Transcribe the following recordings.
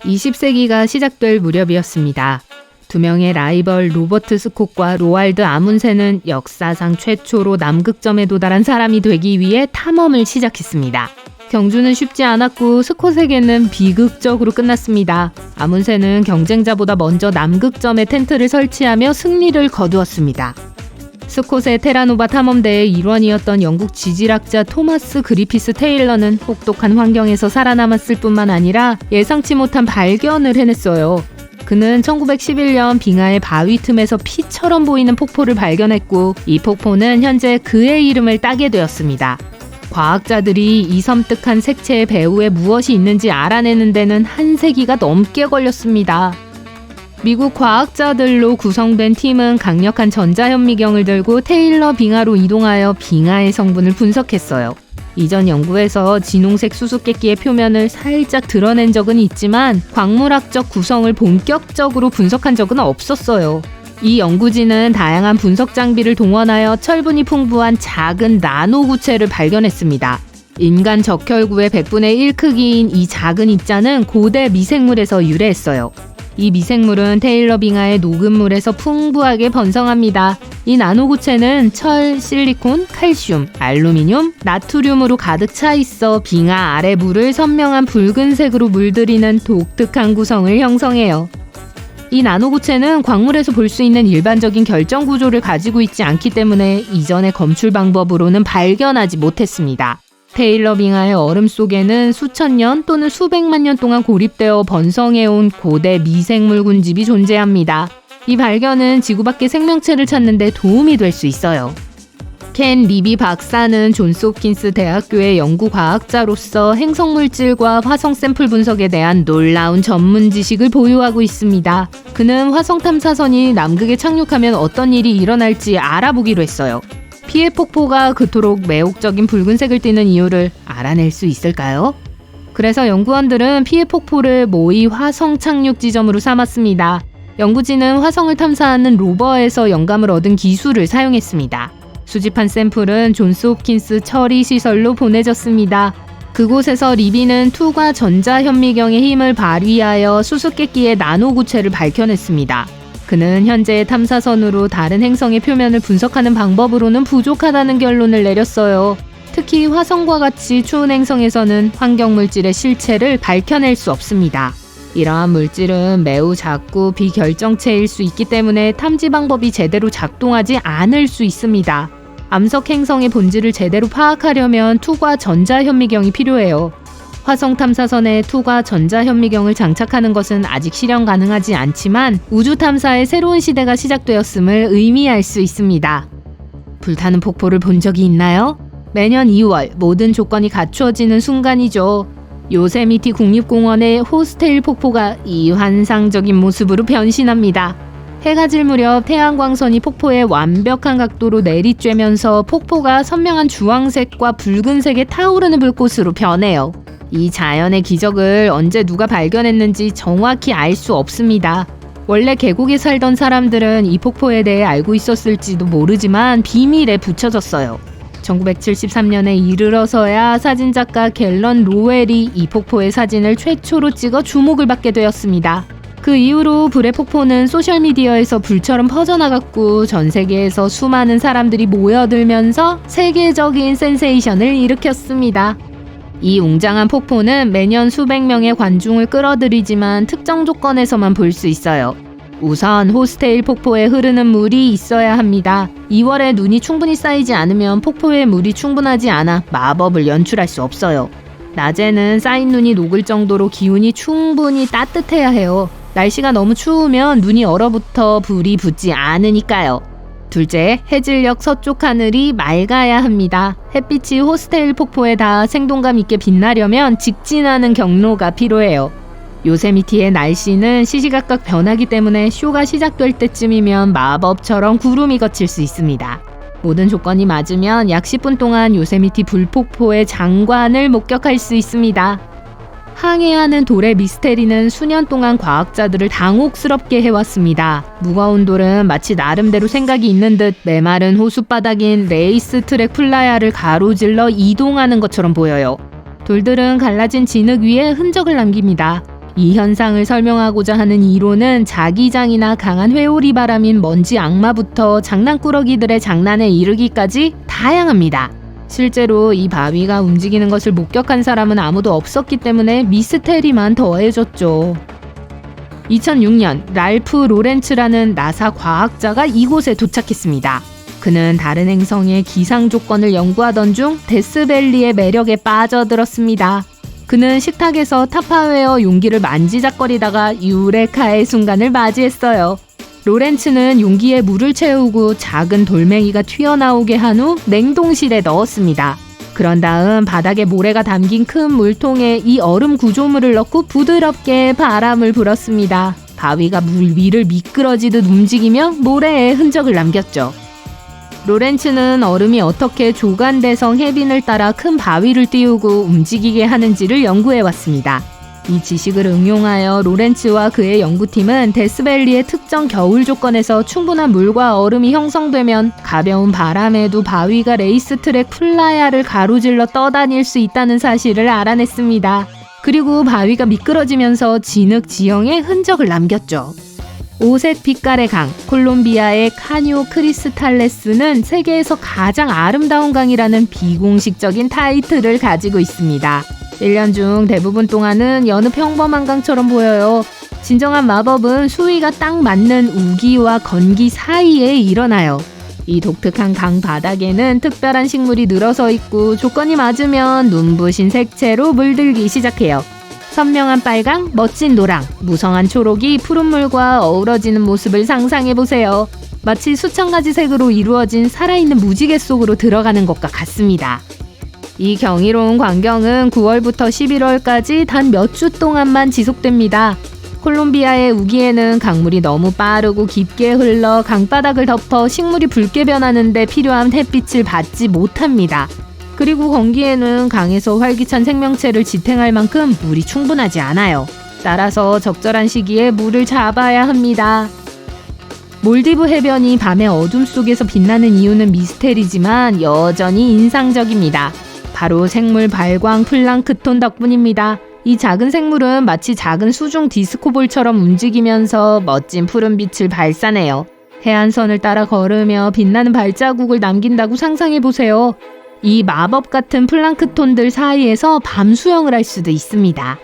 20세기가 시작될 무렵이었습니다. 두 명의 라이벌 로버트 스콧과 로알드 아문센은 역사상 최초로 남극점에 도달한 사람이 되기 위해 탐험을 시작했습니다. 경주는 쉽지 않았고 스콧에게는 비극적으로 끝났습니다. 아문센은 경쟁자보다 먼저 남극점에 텐트를 설치하며 승리를 거두었습니다. 스콧의 테라노바 탐험대의 일원이었던 영국 지질학자 토마스 그리피스 테일러는 혹독한 환경에서 살아남았을 뿐만 아니라 예상치 못한 발견을 해냈어요. 그는 1911년 빙하의 바위 틈에서 피처럼 보이는 폭포를 발견했고 이 폭포는 현재 그의 이름을 따게 되었습니다. 과학자들이 이 섬뜩한 색채의 배후에 무엇이 있는지 알아내는 데는 한 세기가 넘게 걸렸습니다. 미국 과학자들로 구성된 팀은 강력한 전자현미경을 들고 테일러 빙하로 이동하여 빙하의 성분을 분석했어요. 이전 연구에서 진홍색 수수께끼의 표면을 살짝 드러낸 적은 있지만 광물학적 구성을 본격적으로 분석한 적은 없었어요. 이 연구진은 다양한 분석 장비를 동원하여 철분이 풍부한 작은 나노 구체를 발견했습니다. 인간 적혈구의 100분의 1 크기인 이 작은 입자는 고대 미생물에서 유래했어요. 이 미생물은 테일러 빙하의 녹은 물에서 풍부하게 번성합니다. 이 나노고체는 철, 실리콘, 칼슘, 알루미늄, 나트륨으로 가득 차 있어 빙하 아래 물을 선명한 붉은색으로 물들이는 독특한 구성을 형성해요. 이 나노고체는 광물에서 볼 수 있는 일반적인 결정 구조를 가지고 있지 않기 때문에 이전의 검출 방법으로는 발견하지 못했습니다. 테일러 빙하의 얼음 속에는 수천 년 또는 수백만 년 동안 고립되어 번성해온 고대 미생물 군집이 존재합니다. 이 발견은 지구 밖의 생명체를 찾는 데 도움이 될 수 있어요. 켄 리비 박사는 존스 홉킨스 대학교의 연구과학자로서 행성물질과 화성 샘플 분석에 대한 놀라운 전문 지식을 보유하고 있습니다. 그는 화성 탐사선이 남극에 착륙하면 어떤 일이 일어날지 알아보기로 했어요. 피해 폭포가 그토록 매혹적인 붉은색을 띠는 이유를 알아낼 수 있을까요? 그래서 연구원들은 피해 폭포를 모의 화성 착륙 지점으로 삼았습니다. 연구진은 화성을 탐사하는 로버에서 영감을 얻은 기술을 사용했습니다. 수집한 샘플은 존스 홉킨스 처리 시설로 보내졌습니다. 그곳에서 리비는 투과 전자현미경의 힘을 발휘하여 수수께끼의 나노 구체를 밝혀냈습니다. 그는 현재의 탐사선으로 다른 행성의 표면을 분석하는 방법으로는 부족하다는 결론을 내렸어요. 특히 화성과 같이 추운 행성에서는 환경물질의 실체를 밝혀낼 수 없습니다. 이러한 물질은 매우 작고 비결정체일 수 있기 때문에 탐지 방법이 제대로 작동하지 않을 수 있습니다. 암석 행성의 본질을 제대로 파악하려면 투과 전자현미경이 필요해요. 화성 탐사선에 투과 전자현미경을 장착하는 것은 아직 실현 가능하지 않지만 우주 탐사의 새로운 시대가 시작되었음을 의미할 수 있습니다. 불타는 폭포를 본 적이 있나요? 매년 2월 모든 조건이 갖추어지는 순간이죠. 요세미티 국립공원의 호스테일 폭포가 이 환상적인 모습으로 변신합니다. 해가 질 무렵 태양광선이 폭포에 완벽한 각도로 내리쬐면서 폭포가 선명한 주황색과 붉은색의 타오르는 불꽃으로 변해요. 이 자연의 기적을 언제 누가 발견했는지 정확히 알 수 없습니다. 원래 계곡에 살던 사람들은 이 폭포에 대해 알고 있었을지도 모르지만 비밀에 붙여졌어요. 1973년에 이르러서야 사진작가 갤런 로웰이 이 폭포의 사진을 최초로 찍어 주목을 받게 되었습니다. 그 이후로 불의 폭포는 소셜미디어에서 불처럼 퍼져나갔고 전 세계에서 수많은 사람들이 모여들면서 세계적인 센세이션을 일으켰습니다. 이 웅장한 폭포는 매년 수백 명의 관중을 끌어들이지만 특정 조건에서만 볼 수 있어요. 우선 호스테일 폭포에 흐르는 물이 있어야 합니다. 2월에 눈이 충분히 쌓이지 않으면 폭포에 물이 충분하지 않아 마법을 연출할 수 없어요. 낮에는 쌓인 눈이 녹을 정도로 기온이 충분히 따뜻해야 해요. 날씨가 너무 추우면 눈이 얼어붙어 불이 붙지 않으니까요. 둘째, 해질녘 서쪽 하늘이 맑아야 합니다. 햇빛이 호스테일 폭포에 닿아 생동감 있게 빛나려면 직진하는 경로가 필요해요. 요세미티의 날씨는 시시각각 변하기 때문에 쇼가 시작될 때쯤이면 마법처럼 구름이 걷힐 수 있습니다. 모든 조건이 맞으면 약 10분 동안 요세미티 불폭포의 장관을 목격할 수 있습니다. 항해하는 돌의 미스테리는 수년 동안 과학자들을 당혹스럽게 해왔습니다. 무거운 돌은 마치 나름대로 생각이 있는 듯 메마른 호숫바닥인 레이스 트랙 플라야를 가로질러 이동하는 것처럼 보여요. 돌들은 갈라진 진흙 위에 흔적을 남깁니다. 이 현상을 설명하고자 하는 이론은 자기장이나 강한 회오리 바람인 먼지 악마부터 장난꾸러기들의 장난에 이르기까지 다양합니다. 실제로 이 바위가 움직이는 것을 목격한 사람은 아무도 없었기 때문에 미스테리만 더해졌죠. 2006년 랄프 로렌츠라는 나사 과학자가 이곳에 도착했습니다. 그는 다른 행성의 기상 조건을 연구하던 중 데스밸리의 매력에 빠져들었습니다. 그는 식탁에서 타파웨어 용기를 만지작거리다가 유레카의 순간을 맞이했어요. 로렌츠는 용기에 물을 채우고 작은 돌멩이가 튀어나오게 한 후 냉동실에 넣었습니다. 그런 다음 바닥에 모래가 담긴 큰 물통에 이 얼음 구조물을 넣고 부드럽게 바람을 불었습니다. 바위가 물 위를 미끄러지듯 움직이며 모래에 흔적을 남겼죠. 로렌츠는 얼음이 어떻게 조간대성 해빈을 따라 큰 바위를 띄우고 움직이게 하는지를 연구해왔습니다. 이 지식을 응용하여 로렌츠와 그의 연구팀은 데스밸리의 특정 겨울 조건에서 충분한 물과 얼음이 형성되면 가벼운 바람에도 바위가 레이스트랙 플라야를 가로질러 떠다닐 수 있다는 사실을 알아냈습니다. 그리고 바위가 미끄러지면서 진흙 지형에 흔적을 남겼죠. 오색 빛깔의 강, 콜롬비아의 카뇨 크리스탈레스는 세계에서 가장 아름다운 강이라는 비공식적인 타이틀을 가지고 있습니다. 1년 중 대부분 동안은 여느 평범한 강처럼 보여요. 진정한 마법은 수위가 딱 맞는 우기와 건기 사이에 일어나요. 이 독특한 강 바닥에는 특별한 식물이 늘어서 있고 조건이 맞으면 눈부신 색채로 물들기 시작해요. 선명한 빨강, 멋진 노랑, 무성한 초록이 푸른 물과 어우러지는 모습을 상상해보세요. 마치 수천 가지 색으로 이루어진 살아있는 무지개 속으로 들어가는 것과 같습니다. 이 경이로운 광경은 9월부터 11월까지 단 몇 주 동안만 지속됩니다. 콜롬비아의 우기에는 강물이 너무 빠르고 깊게 흘러 강바닥을 덮어 식물이 붉게 변하는데 필요한 햇빛을 받지 못합니다. 그리고 건기에는 강에서 활기찬 생명체를 지탱할 만큼 물이 충분하지 않아요. 따라서 적절한 시기에 물을 잡아야 합니다. 몰디브 해변이 밤의 어둠 속에서 빛나는 이유는 미스테리지만 여전히 인상적입니다. 바로 생물 발광 플랑크톤 덕분입니다. 이 작은 생물은 마치 작은 수중 디스코볼처럼 움직이면서 멋진 푸른 빛을 발산해요. 해안선을 따라 걸으며 빛나는 발자국을 남긴다고 상상해보세요. 이 마법 같은 플랑크톤들 사이에서 밤 수영을 할 수도 있습니다.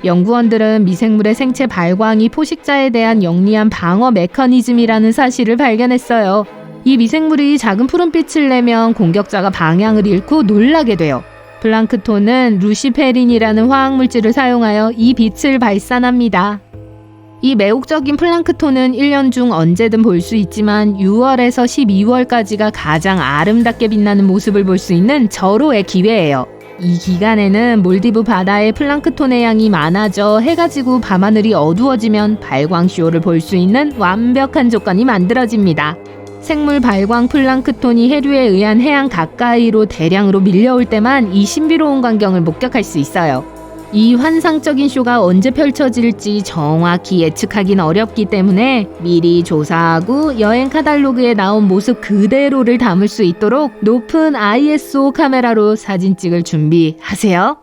연구원들은 미생물의 생체 발광이 포식자에 대한 영리한 방어 메커니즘이라는 사실을 발견했어요. 이 미생물이 작은 푸른빛을 내면 공격자가 방향을 잃고 놀라게 돼요. 플랑크톤은 루시페린이라는 화학물질을 사용하여 이 빛을 발산합니다. 이 매혹적인 플랑크톤은 1년 중 언제든 볼 수 있지만 6월에서 12월까지가 가장 아름답게 빛나는 모습을 볼 수 있는 절호의 기회예요. 이 기간에는 몰디브 바다의 플랑크톤의 양이 많아져 해가 지고 밤하늘이 어두워지면 발광쇼를 볼 수 있는 완벽한 조건이 만들어집니다. 생물 발광 플랑크톤이 해류에 의한 해안 가까이로 대량으로 밀려올 때만 이 신비로운 광경을 목격할 수 있어요. 이 환상적인 쇼가 언제 펼쳐질지 정확히 예측하긴 어렵기 때문에 미리 조사하고 여행 카탈로그에 나온 모습 그대로를 담을 수 있도록 높은 ISO 카메라로 사진 찍을 준비하세요.